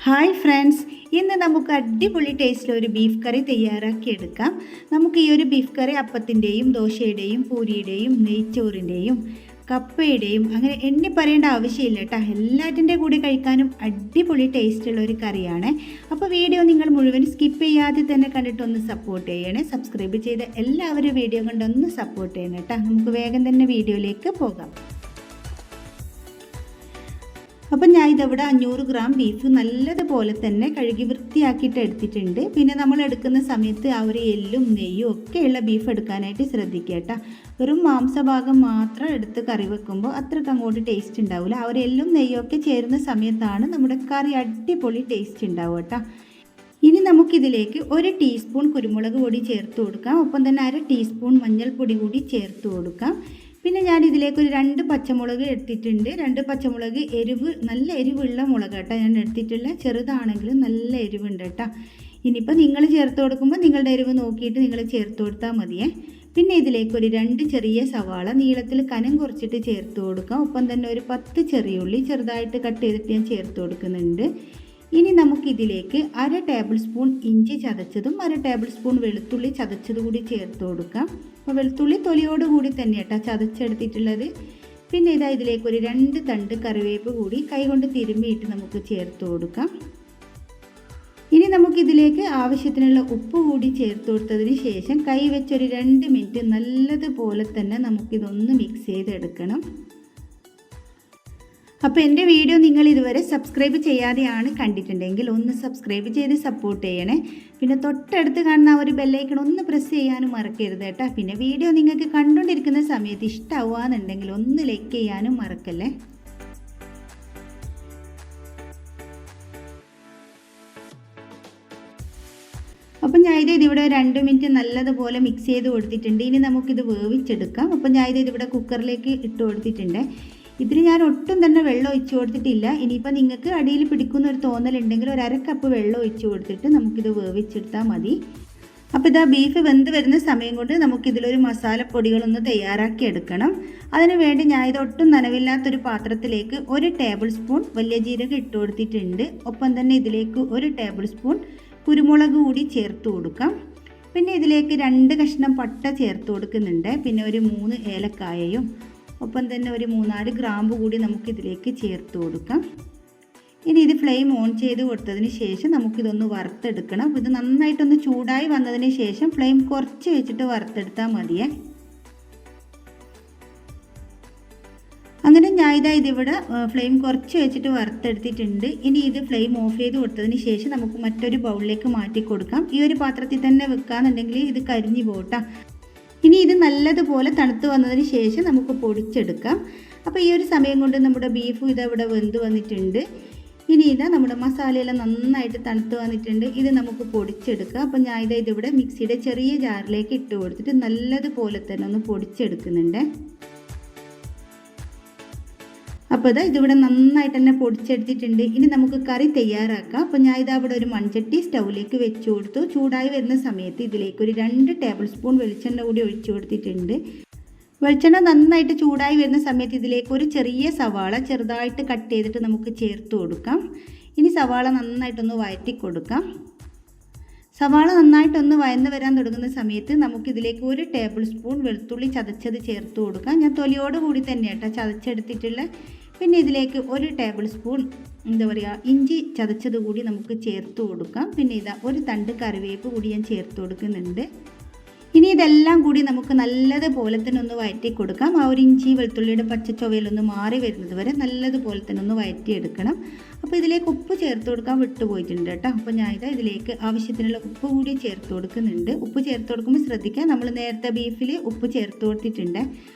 Hi friends, ഇന്ന് നമുക്ക് അടിപൊളി ടേസ്റ്റിൽ ഒരു ബീഫ് കറി തയ്യാറാക്കിയെടുക്കാം. നമുക്ക് ഈ ഒരു ബീഫ് കറി അപ്പത്തിൻ്റെയും ദോശയുടെയും പൂരിയുടെയും നെയ്ച്ചോറിൻ്റെയും കപ്പയുടെയും അങ്ങനെ എണ്ണി പറയേണ്ട ആവശ്യമില്ല കേട്ടോ. എല്ലാറ്റിൻ്റെ കൂടെ കഴിക്കാനും അടിപൊളി ടേസ്റ്റുള്ള ഒരു കറിയാണ്. അപ്പോൾ വീഡിയോ നിങ്ങൾ മുഴുവൻ സ്കിപ്പ് ചെയ്യാതെ തന്നെ കണ്ടിട്ടൊന്ന് സപ്പോർട്ട് ചെയ്യണേ. സബ്സ്ക്രൈബ് ചെയ്ത് എല്ലാവരും വീഡിയോ കണ്ടൊന്ന് സപ്പോർട്ട് ചെയ്യണം കേട്ടോ. നമുക്ക് വേഗം തന്നെ വീഡിയോയിലേക്ക് പോകാം. അപ്പം ഞാൻ ഇതവിടെ 500 ഗ്രാം ബീഫ് നല്ലതുപോലെ തന്നെ കഴുകി വൃത്തിയാക്കിയിട്ട് എടുത്തിട്ടുണ്ട്. പിന്നെ നമ്മൾ എടുക്കുന്ന സമയത്ത് ആ ഒരു എല്ലും നെയ്യും ഒക്കെയുള്ള ബീഫ് എടുക്കാനായിട്ട് ശ്രദ്ധിക്കുക കേട്ടോ. വെറും മാംസഭാഗം മാത്രം എടുത്ത് കറി വെക്കുമ്പോൾ അത്രയ്ക്ക് അങ്ങോട്ട് ടേസ്റ്റ് ഉണ്ടാവില്ല. ആ ഒരു എല്ലും നെയ്യും ഒക്കെ ചേരുന്ന സമയത്താണ് നമ്മുടെ കറി അടിപൊളി ടേസ്റ്റ് ഉണ്ടാവുക കേട്ടോ. ഇനി നമുക്കിതിലേക്ക് 1 ടീസ്പൂൺ കുരുമുളക് പൊടി ചേർത്ത് കൊടുക്കാം. ഒപ്പം തന്നെ 1/2 ടീസ്പൂൺ മഞ്ഞൾപ്പൊടി കൂടി ചേർത്ത് കൊടുക്കാം. പിന്നെ ഞാൻ ഇതിലേക്ക് ഒരു 2 പച്ചമുളക് എടുത്തിട്ടുണ്ട്. 2 പച്ചമുളക് നല്ല എരിവുള്ള മുളക് കേട്ടോ ഞാൻ എടുത്തിട്ടുള്ള. ചെറുതാണെങ്കിലും നല്ല എരിവുണ്ട് കേട്ടോ. ഇനിയിപ്പോൾ നിങ്ങൾ ചേർത്ത് കൊടുക്കുമ്പോൾ നിങ്ങളുടെ എരിവ് നോക്കിയിട്ട് നിങ്ങൾ ചേർത്ത് കൊടുത്താൽ മതിയേ. പിന്നെ ഇതിലേക്ക് ഒരു 2 ചെറിയ സവാള നീളത്തിൽ കനം കുറച്ചിട്ട് ചേർത്ത് കൊടുക്കാം. ഒപ്പം തന്നെ ഒരു 10 ചെറിയ ഉള്ളി ചെറുതായിട്ട് കട്ട് ചെയ്തിട്ട് ഞാൻ ചേർത്ത് കൊടുക്കുന്നുണ്ട്. ഇനി നമുക്കിതിലേക്ക് 1/2 ടേബിൾ സ്പൂൺ ഇഞ്ചി ചതച്ചതും 1/2 ടേബിൾ സ്പൂൺ വെളുത്തുള്ളി ചതച്ചതും കൂടി ചേർത്ത് കൊടുക്കാം. അപ്പോൾ വെളുത്തുള്ളി തൊലിയോട് കൂടി തന്നെ കേട്ടോ ചതച്ചെടുത്തിട്ടുള്ളത്. പിന്നെ ഇതിലേക്ക് ഒരു 2 തണ്ട് കറിവേപ്പ് കൂടി കൈകൊണ്ട് തിരുമ്മിയിട്ട് നമുക്ക് ചേർത്ത് കൊടുക്കാം. ഇനി നമുക്കിതിലേക്ക് ആവശ്യത്തിനുള്ള ഉപ്പ് കൂടി ചേർത്ത് കൊടുത്തതിന് ശേഷം കൈ വെച്ചൊരു 2 മിനിറ്റ് നല്ലതുപോലെ തന്നെ നമുക്കിതൊന്ന് മിക്സ് ചെയ്തെടുക്കണം. അപ്പോൾ എൻ്റെ വീഡിയോ നിങ്ങൾ ഇതുവരെ സബ്സ്ക്രൈബ് ചെയ്യാതെയാണ് കണ്ടിട്ടുണ്ടെങ്കിൽ ഒന്ന് സബ്സ്ക്രൈബ് ചെയ്ത് സപ്പോർട്ട് ചെയ്യണേ. പിന്നെ തൊട്ടടുത്ത് കാണുന്ന ആ ഒരു ബെല്ലൈക്കൺ ഒന്ന് പ്രസ് ചെയ്യാനും മറക്കരുത് കേട്ടോ. പിന്നെ വീഡിയോ നിങ്ങൾക്ക് കണ്ടുകൊണ്ടിരിക്കുന്ന സമയത്ത് ഇഷ്ടമാവുകയെന്നുണ്ടെങ്കിൽ ഒന്ന് ലൈക്ക് ചെയ്യാനും മറക്കല്ലേ. അപ്പം ഞാൻ ഇതിവിടെ 2 മിനിറ്റ് നല്ലതുപോലെ മിക്സ് ചെയ്ത് കൊടുത്തിട്ടുണ്ട്. ഇനി നമുക്കിത് വേവിച്ചെടുക്കാം. അപ്പം ഞാൻ ഇതിവിടെ കുക്കറിലേക്ക് ഇട്ട് കൊടുത്തിട്ടുണ്ട്. ഇതിന് ഞാൻ ഒട്ടും തന്നെ വെള്ളം ഒഴിച്ച് കൊടുത്തിട്ടില്ല. ഇനിയിപ്പോൾ നിങ്ങൾക്ക് അടിയിൽ പിടിക്കുന്ന ഒരു തോന്നലുണ്ടെങ്കിൽ ഒരു 1/2 കപ്പ് വെള്ളം ഒഴിച്ച് കൊടുത്തിട്ട് നമുക്കിത് വേവിച്ചെടുത്താൽ മതി. അപ്പോൾ ഇതാ ബീഫ് വെന്ത് വരുന്ന സമയം കൊണ്ട് നമുക്കിതിലൊരു മസാലപ്പൊടികളൊന്ന് തയ്യാറാക്കി എടുക്കണം. അതിന് വേണ്ടി ഞാൻ ഇത് ഒട്ടും നനവില്ലാത്തൊരു പാത്രത്തിലേക്ക് 1 ടേബിൾ സ്പൂൺ വലിയ ജീരകം ഇട്ട് കൊടുത്തിട്ടുണ്ട്. ഒപ്പം തന്നെ ഇതിലേക്ക് 1 ടേബിൾ സ്പൂൺ കുരുമുളക് കൂടി ചേർത്ത് കൊടുക്കാം. പിന്നെ ഇതിലേക്ക് 2 കഷ്ണം പട്ട ചേർത്ത് കൊടുക്കുന്നുണ്ട്. പിന്നെ ഒരു 3 ഏലക്കായയും ഒപ്പം തന്നെ ഒരു 3-4 ഗ്രാമ്പ് കൂടി നമുക്കിതിലേക്ക് ചേർത്ത് കൊടുക്കാം. ഇനി ഇത് ഫ്ലെയിം ഓൺ ചെയ്ത് കൊടുത്തതിന് ശേഷം നമുക്കിതൊന്ന് വറുത്തെടുക്കണം. ഇത് നന്നായിട്ടൊന്ന് ചൂടായി വന്നതിന് ശേഷം ഫ്ലെയിം കുറച്ച് വെച്ചിട്ട് വറുത്തെടുത്താൽ മതിയേ. അങ്ങനെ ഞാൻ ഇതിവിടെ ഫ്ലെയിം കുറച്ച് വെച്ചിട്ട് വറുത്തെടുത്തിട്ടുണ്ട്. ഇനി ഇത് ഫ്ലെയിം ഓഫ് ചെയ്ത് കൊടുത്തതിന് ശേഷം നമുക്ക് മറ്റൊരു ബൗളിലേക്ക് മാറ്റി കൊടുക്കാം. ഈ ഒരു പാത്രത്തിൽ തന്നെ വെക്കാന്നുണ്ടെങ്കിൽ ഇത് കരിഞ്ഞു പോകട്ടോ. ഇനി ഇത് നല്ലതുപോലെ തണുത്ത് വന്നതിന് ശേഷം നമുക്ക് പൊടിച്ചെടുക്കാം. അപ്പോൾ ഈ ഒരു സമയം കൊണ്ട് നമ്മുടെ ബീഫും ഇതവിടെ വെന്ത് വന്നിട്ടുണ്ട്. ഇനി നമ്മുടെ മസാലയെല്ലാം നന്നായിട്ട് തണുത്ത് വന്നിട്ടുണ്ട്. ഇത് നമുക്ക് പൊടിച്ചെടുക്കാം. അപ്പോൾ ഞാൻ ഇതിവിടെ മിക്സിയുടെ ചെറിയ ജാറിലേക്ക് ഇട്ട് കൊടുത്തിട്ട് നല്ലതുപോലെ തന്നെ ഒന്ന് പൊടിച്ചെടുക്കുന്നുണ്ട്. അപ്പോൾ ഇതിവിടെ നന്നായിട്ട് തന്നെ പൊടിച്ചെടുത്തിട്ടുണ്ട്. ഇനി നമുക്ക് കറി തയ്യാറാക്കാം. അപ്പോൾ ഞാൻ അവിടെ ഒരു മൺചട്ടി സ്റ്റൗവിലേക്ക് വെച്ച് കൊടുത്തു. ചൂടായി വരുന്ന സമയത്ത് ഇതിലേക്ക് ഒരു 2 ടേബിൾ സ്പൂൺ വെളിച്ചെണ്ണ കൂടി ഒഴിച്ചു കൊടുത്തിട്ടുണ്ട്. വെളിച്ചെണ്ണ നന്നായിട്ട് ചൂടായി വരുന്ന സമയത്ത് ഇതിലേക്ക് ഒരു ചെറിയ സവാള ചെറുതായിട്ട് കട്ട് ചെയ്തിട്ട് നമുക്ക് ചേർത്ത് കൊടുക്കാം. ഇനി സവാള നന്നായിട്ടൊന്ന് വഴറ്റി കൊടുക്കാം. സവാള നന്നായിട്ടൊന്ന് വഴന്ന് വരാൻ തുടങ്ങുന്ന സമയത്ത് നമുക്കിതിലേക്ക് 1 ടേബിൾ സ്പൂൺ വെളുത്തുള്ളി ചതച്ചത് ചേർത്ത് കൊടുക്കാം. ഞാൻ തൊലിയോട് കൂടി തന്നെ കേട്ടോ ചതച്ചെടുത്തിട്ടുള്ള. പിന്നെ ഇതിലേക്ക് 1 ടേബിൾ സ്പൂൺ ഇഞ്ചി ചതച്ചത് കൂടി നമുക്ക് ചേർത്ത് കൊടുക്കാം. പിന്നെ 1 തണ്ട് കറിവേപ്പ് കൂടി ഞാൻ ചേർത്ത് കൊടുക്കുന്നുണ്ട്. ഇനി ഇതെല്ലാം കൂടി നമുക്ക് നല്ലതുപോലെ തന്നെ ഒന്ന് വഴറ്റി കൊടുക്കാം. ആ ഒരു ഇഞ്ചി വെളുത്തുള്ളിയുടെ പച്ചച്ചുവയിലൊന്ന് മാറി വരുന്നത് വരെ നല്ലതുപോലെ തന്നെ ഒന്ന് വഴറ്റിയെടുക്കണം. അപ്പോൾ ഇതിലേക്ക് ഉപ്പ് ചേർത്ത് കൊടുക്കാൻ വിട്ടുപോയിട്ടുണ്ട് കേട്ടോ. അപ്പോൾ ഞാൻ ഇതിലേക്ക് ആവശ്യത്തിനുള്ള ഉപ്പ് കൂടി ചേർത്ത് കൊടുക്കുന്നുണ്ട്. ഉപ്പ് ചേർത്ത് കൊടുക്കുമ്പോൾ ശ്രദ്ധിക്കുക, നമ്മൾ നേരത്തെ ബീഫിൽ ഉപ്പ് ചേർത്ത് കൊടുത്തിട്ടുണ്ട്.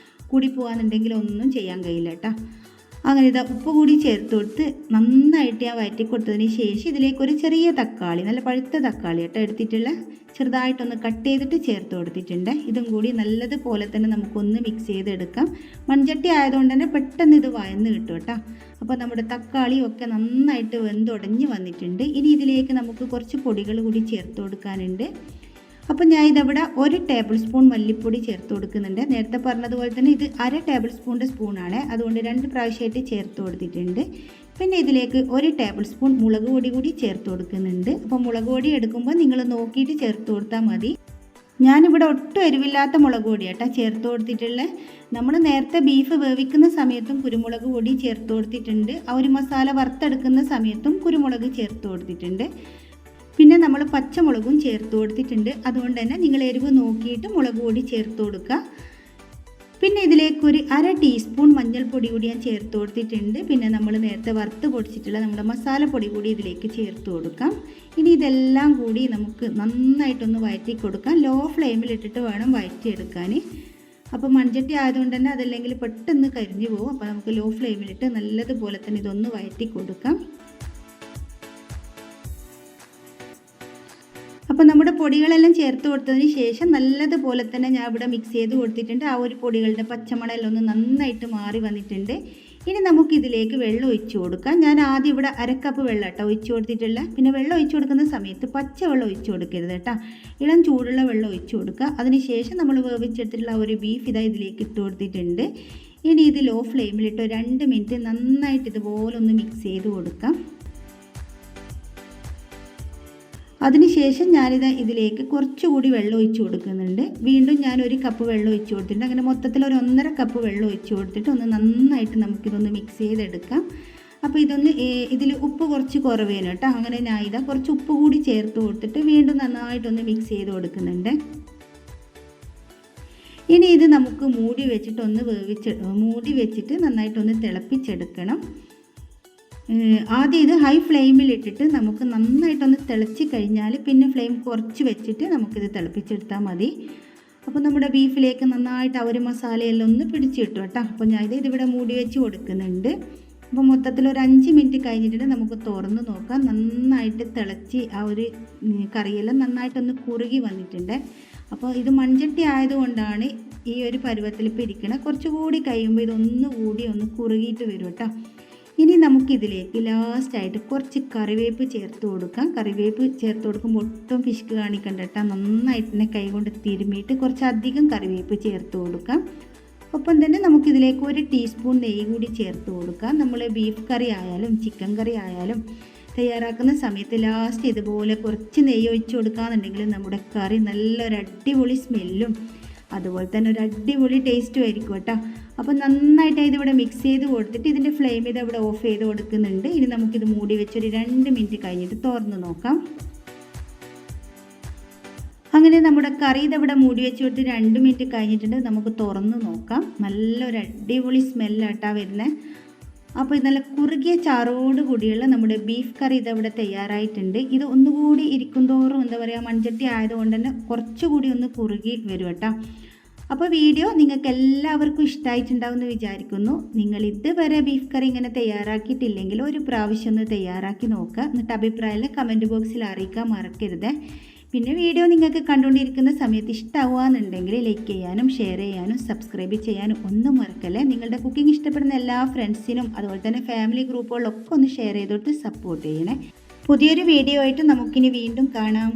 കൂടി പോകാന്നുണ്ടെങ്കിൽ ഒന്നും ചെയ്യാൻ കഴിയില്ല കേട്ടോ. അങ്ങനെ ഉപ്പ് കൂടി ചേർത്ത് കൊടുത്ത് നന്നായിട്ട് ഞാൻ വഴറ്റി കൊടുത്തതിന് ശേഷം ഇതിലേക്ക് ഒരു ചെറിയ തക്കാളി, നല്ല പഴുത്ത തക്കാളി കേട്ടോ എടുത്തിട്ടുള്ള, ചെറുതായിട്ടൊന്ന് കട്ട് ചെയ്തിട്ട് ചേർത്ത് കൊടുത്തിട്ടുണ്ട്. ഇതും കൂടി നല്ലതുപോലെ തന്നെ നമുക്കൊന്ന് മിക്സ് ചെയ്തെടുക്കാം. മൺചട്ടി ആയതുകൊണ്ട് തന്നെ പെട്ടെന്ന് ഇത് വഴന്ന് കിട്ടും കേട്ടോ. അപ്പോൾ നമ്മുടെ തക്കാളിയും ഒക്കെ നന്നായിട്ട് വെന്തുടഞ്ഞ് വന്നിട്ടുണ്ട്. ഇനി ഇതിലേക്ക് നമുക്ക് കുറച്ച് പൊടികൾ കൂടി ചേർത്ത് കൊടുക്കാനുണ്ട്. അപ്പോൾ ഞാൻ ഇതവിടെ 1 ടേബിൾ സ്പൂൺ മല്ലിപ്പൊടി ചേർത്ത് കൊടുക്കുന്നുണ്ട്. നേരത്തെ പറഞ്ഞതുപോലെ തന്നെ ഇത് 1/2 ടേബിൾ സ്പൂണിൻ്റെ സ്പൂണാണ്, അതുകൊണ്ട് 2 പ്രാവശ്യമായിട്ട് ചേർത്ത് കൊടുത്തിട്ടുണ്ട്. പിന്നെ ഇതിലേക്ക് 1 ടേബിൾ സ്പൂൺ മുളക് പൊടി കൂടി ചേർത്ത് കൊടുക്കുന്നുണ്ട്. അപ്പോൾ മുളക് പൊടി എടുക്കുമ്പോൾ നിങ്ങൾ നോക്കിയിട്ട് ചേർത്ത് കൊടുത്താൽ മതി. ഞാനിവിടെ ഒട്ടും എരിവില്ലാത്ത മുളക് പൊടിയാട്ടോ ചേർത്ത് കൊടുത്തിട്ടുള്ളത്. നമ്മൾ നേരത്തെ ബീഫ് വേവിക്കുന്ന സമയത്തും കുരുമുളക് പൊടി ചേർത്ത് കൊടുത്തിട്ടുണ്ട്. ആ ഒരു മസാല വറുത്തെടുക്കുന്ന സമയത്തും കുരുമുളക് ചേർത്ത് കൊടുത്തിട്ടുണ്ട്. പിന്നെ നമ്മൾ പച്ചമുളകും ചേർത്ത് കൊടുത്തിട്ടുണ്ട്. അതുകൊണ്ട് തന്നെ നിങ്ങൾ എരിവ് നോക്കിയിട്ട് മുളക് പൊടി ചേർത്ത് കൊടുക്കുക. പിന്നെ ഇതിലേക്ക് ഒരു 1/2 ടീസ്പൂൺ മഞ്ഞൾപ്പൊടി കൂടി ഞാൻ ചേർത്ത് കൊടുത്തിട്ടുണ്ട്. പിന്നെ നമ്മൾ നേരത്തെ വറുത്ത് പൊടിച്ചിട്ടുള്ള നമ്മുടെ മസാലപ്പൊടി കൂടി ഇതിലേക്ക് ചേർത്ത് കൊടുക്കാം. ഇനി ഇതെല്ലാം കൂടി നമുക്ക് നന്നായിട്ടൊന്ന് വഴറ്റി കൊടുക്കാം. ലോ ഫ്ലെയിമിലിട്ടിട്ട് വേണം വഴറ്റിയെടുക്കാൻ. അപ്പോൾ മൺചട്ടി ആയതുകൊണ്ട് തന്നെ അതല്ലെങ്കിൽ പെട്ടെന്ന് കരിഞ്ഞു പോകും. അപ്പോൾ നമുക്ക് ലോ ഫ്ലെയിമിലിട്ട് നല്ലതുപോലെ തന്നെ ഇതൊന്ന് വഴറ്റി കൊടുക്കാം. അപ്പോൾ നമ്മുടെ പൊടികളെല്ലാം ചേർത്ത് കൊടുത്തതിന് ശേഷം നല്ലതുപോലെ തന്നെ ഞാൻ ഇവിടെ മിക്സ് ചെയ്ത് കൊടുത്തിട്ടുണ്ട്. ആ ഒരു പൊടികളുടെ പച്ചമണമെല്ലാം ഒന്ന് നന്നായിട്ട് മാറി വന്നിട്ടുണ്ട്. ഇനി നമുക്കിതിലേക്ക് വെള്ളം ഒഴിച്ച് കൊടുക്കാം. ഞാൻ ആദ്യം ഇവിടെ 1/2 കപ്പ് വെള്ളം കേട്ടോ ഒഴിച്ച് കൊടുത്തിട്ടുള്ള. പിന്നെ വെള്ളം ഒഴിച്ച് കൊടുക്കുന്ന സമയത്ത് പച്ചവെള്ളം ഒഴിച്ച് കൊടുക്കരുത് കേട്ടോ. ഇളം ചൂടുള്ള വെള്ളം ഒഴിച്ച് കൊടുക്കുക. അതിനുശേഷം നമ്മൾ വേവിച്ചെടുത്തിട്ടുള്ള ഒരു ബീഫ് ഇതിലേക്ക് ഇട്ട് കൊടുത്തിട്ടുണ്ട്. ഇനി ഇത് ലോ ഫ്ലെയിമിലിട്ട് 2 മിനിറ്റ് നന്നായിട്ട് ഇതുപോലെ ഒന്ന് മിക്സ് ചെയ്ത് കൊടുക്കാം. അതിനുശേഷം ഇതിലേക്ക് കുറച്ചുകൂടി വെള്ളം ഒഴിച്ച് കൊടുക്കുന്നുണ്ട്. വീണ്ടും ഞാൻ 1 കപ്പ് വെള്ളം ഒഴിച്ച് കൊടുത്തിട്ടുണ്ട്. അങ്ങനെ മൊത്തത്തിൽ ഒരു 1.5 കപ്പ് വെള്ളം ഒഴിച്ച് കൊടുത്തിട്ട് ഒന്ന് നന്നായിട്ട് നമുക്കിതൊന്ന് മിക്സ് ചെയ്തെടുക്കാം. അപ്പോൾ ഇതിൽ ഉപ്പ് കുറച്ച് കുറവേനു കേട്ടോ. അങ്ങനെ ഞാൻ കുറച്ച് ഉപ്പ് കൂടി ചേർത്ത് കൊടുത്തിട്ട് വീണ്ടും നന്നായിട്ടൊന്ന് മിക്സ് ചെയ്ത് കൊടുക്കുന്നുണ്ട്. ഇനി ഇത് നമുക്ക് മൂടി വെച്ചിട്ട് നന്നായിട്ടൊന്ന് തിളപ്പിച്ചെടുക്കണം. ആദ്യം ഇത് ഹൈ ഫ്ലെയിമിലിട്ടിട്ട് നമുക്ക് നന്നായിട്ടൊന്ന് തിളച്ച് കഴിഞ്ഞാൽ പിന്നെ ഫ്ലെയിം കുറച്ച് വെച്ചിട്ട് നമുക്കിത് തിളപ്പിച്ചെടുത്താൽ മതി. അപ്പോൾ നമ്മുടെ ബീഫിലേക്ക് നന്നായിട്ട് ആ ഒരു മസാലയെല്ലാം ഒന്ന് പിടിച്ച് കിട്ടും കേട്ടോ. അപ്പോൾ ഞാൻ ഇതിവിടെ മൂടി വെച്ച് കൊടുക്കുന്നുണ്ട്. അപ്പോൾ മൊത്തത്തിൽ ഒരു 5 മിനിറ്റ് കഴിഞ്ഞിട്ട് നമുക്ക് തുറന്ന് നോക്കാം. നന്നായിട്ട് തിളച്ച് ആ ഒരു കറിയെല്ലാം നന്നായിട്ടൊന്ന് കുറുകി വന്നിട്ടുണ്ട്. അപ്പോൾ ഇത് മൺചട്ടി ആയതുകൊണ്ടാണ് ഈ ഒരു പരുവത്തിൽ പിടിക്കണം. കുറച്ചുകൂടി കഴിയുമ്പോൾ ഇതൊന്നുകൂടി ഒന്ന് കുറുകിയിട്ട് വരും കേട്ടോ. ഇനി നമുക്കിതിലേക്ക് ലാസ്റ്റായിട്ട് കുറച്ച് കറിവേപ്പ് ചേർത്ത് കൊടുക്കാം. കറിവേപ്പ് ചേർത്ത് കൊടുക്കുമ്പോൾ ഒട്ടും പിശുക്ക് കാണിക്കണ്ട കേട്ടോ. നന്നായിട്ട് തന്നെ കൈ കൊണ്ട് തിരുമ്മിയിട്ട് കുറച്ചധികം കറിവേപ്പ് ചേർത്ത് കൊടുക്കാം. ഒപ്പം തന്നെ നമുക്കിതിലേക്ക് 1 ടീസ്പൂൺ നെയ്യ് കൂടി ചേർത്ത് കൊടുക്കാം. നമ്മൾ ബീഫ് കറി ആയാലും ചിക്കൻ കറി ആയാലും തയ്യാറാക്കുന്ന സമയത്ത് ലാസ്റ്റ് ഇതുപോലെ കുറച്ച് നെയ്യ് ഒഴിച്ച് കൊടുക്കുകയെന്നുണ്ടെങ്കിൽ നമ്മുടെ കറി നല്ലൊരു അടിപൊളി സ്മെല്ലും അതുപോലെ തന്നെ ഒരു അടിപൊളി ടേസ്റ്റും ആയിരിക്കും കേട്ടോ. അപ്പോൾ നന്നായിട്ട് ഇതിവിടെ മിക്സ് ചെയ്ത് കൊടുത്തിട്ട് ഇതിൻ്റെ ഫ്ലെയിം ഇവിടെ ഓഫ് ചെയ്ത് കൊടുക്കുന്നുണ്ട്. ഇനി നമുക്കിത് മൂടി വെച്ചൊരു 2 മിനിറ്റ് കഴിഞ്ഞിട്ട് തുറന്ന് നോക്കാം. അങ്ങനെ നമ്മുടെ കറി ഇതിവിടെ മൂടി വെച്ച് കൊടുത്ത് 2 മിനിറ്റ് കഴിഞ്ഞിട്ടുണ്ട്. നമുക്ക് തുറന്ന് നോക്കാം. നല്ലൊരു അടിപൊളി സ്മെല്ലാട്ടാ വരുന്നത്. അപ്പോൾ ഇത് നല്ല കുറുകിയ ചാറോട് കൂടിയുള്ള നമ്മുടെ ബീഫ് കറി ഇതവിടെ തയ്യാറായിട്ടുണ്ട്. ഇത് ഒന്നുകൂടി ഇരിക്കും തോറും മൺചട്ടി ആയതുകൊണ്ട് തന്നെ കുറച്ചുകൂടി ഒന്ന് കുറുകി വരും കേട്ടോ. അപ്പോൾ വീഡിയോ നിങ്ങൾക്ക് എല്ലാവർക്കും ഇഷ്ടമായിട്ടുണ്ടാവുമെന്ന് വിചാരിക്കുന്നു. നിങ്ങൾ ഇതുവരെ ബീഫ് കറി ഇങ്ങനെ തയ്യാറാക്കിയിട്ടില്ലെങ്കിൽ ഒരു പ്രാവശ്യം ഒന്ന് തയ്യാറാക്കി നോക്കുക. എന്നിട്ട് അഭിപ്രായം കമൻറ്റ് ബോക്സിൽ അറിയിക്കാൻ മറക്കരുത്. പിന്നെ വീഡിയോ നിങ്ങൾക്ക് കണ്ടുകൊണ്ടിരിക്കുന്ന സമയത്ത് ഇഷ്ടമാവുകയെന്നുണ്ടെങ്കിൽ ലൈക്ക് ചെയ്യാനും ഷെയർ ചെയ്യാനും സബ്സ്ക്രൈബ് ചെയ്യാനും ഒന്നും മറക്കല്ലേ. നിങ്ങളുടെ കുക്കിംഗ് ഇഷ്ടപ്പെടുന്ന എല്ലാ ഫ്രണ്ട്സിനും അതുപോലെ തന്നെ ഫാമിലി ഗ്രൂപ്പുകളിലൊക്കെ ഒന്ന് ഷെയർ ചെയ്തോട്ട് സപ്പോർട്ട് ചെയ്യണേ. പുതിയൊരു വീഡിയോ ആയിട്ട് നമുക്കിനി വീണ്ടും കാണാം.